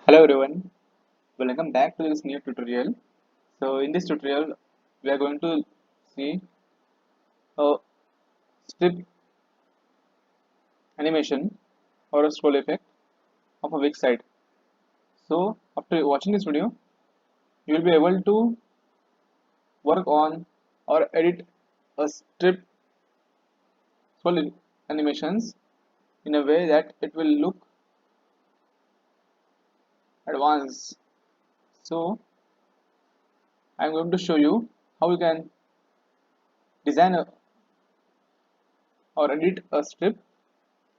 Hello everyone, welcome back to this new tutorial. So in this tutorial, we are going to see a strip animation or a scroll effect of a Wix site. So after watching this video, you will be able to work on or edit a strip scroll animations in a way that it will look advanced. So I am going to show you how you can design or edit a strip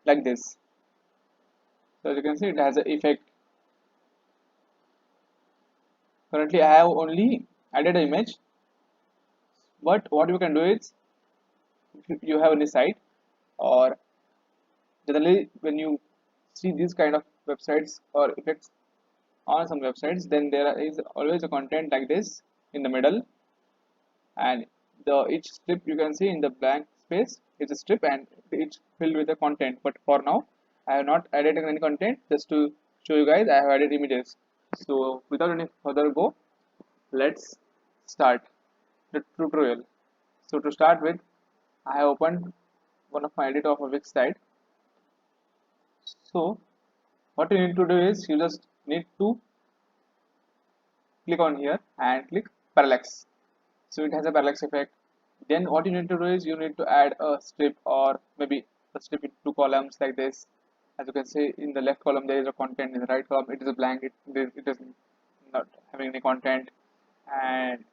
like this. So as you can see, it has an effect. Currently, I have only added an image, but what you can do is if you have any site or generally when you see these kind of websites or effects on some websites, then there is always a content like this in the middle, and the each strip you can see in the blank space is a strip and it's filled with the content. But for now, I have not added any content. Just to show you guys, I have added images. So without any further go, let's start the tutorial. So to start with, I have opened one of my edit of a Wix site. So what you need to do is you just need to click on here and click parallax. So it has a parallax effect. Then what you need to do is you need to add a strip or maybe a strip in two columns like this. As you can see in the left column there is a content, in the right column it is a blank, it is not having any content. And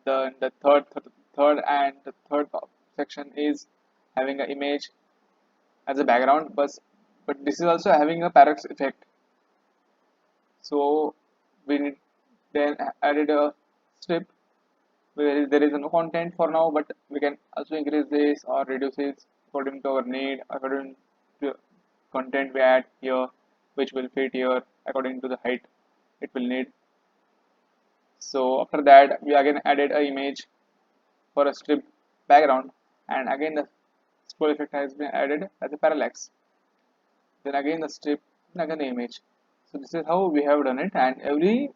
the third and the third section is having an image as a background, but this is also having a parallax effect. So we need then added a strip where there is no content for now, but we can also increase this or reduce it according to our need, according to content we add here, which will fit here according to the height it will need. So after that, we again added a image for a strip background, and again the scroll effect has been added as a parallax. Then again the strip, and again the image. So this is how we have done it, and every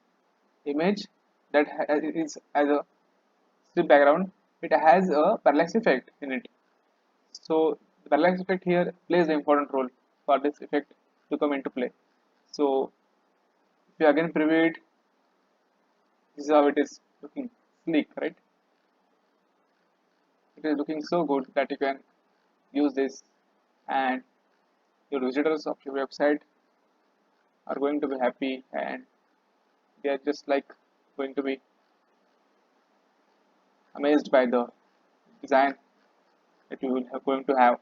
image that is as a strip background, it has a parallax effect in it. So the parallax effect here plays an important role for this effect to come into play. So if you again preview it, this is how it is looking sleek, right? It is looking so good that you can use this, and your visitors of your website are going to be happy, and they are just like going to be amazed by the design that you will have going to have.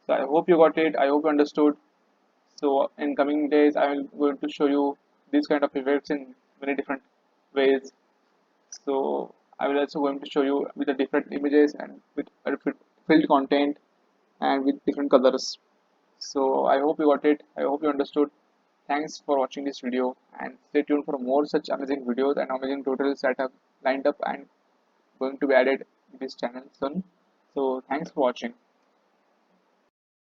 So I hope you got it. I hope you understood. So in coming days, I will going to show you these kind of effects in many different ways. So I will also going to show you with the different images and with filled content and with different colors. So I hope you got it. I hope you understood. Thanks for watching this video, and stay tuned for more such amazing videos and amazing tutorials that have lined up and going to be added in this channel soon. So thanks for watching.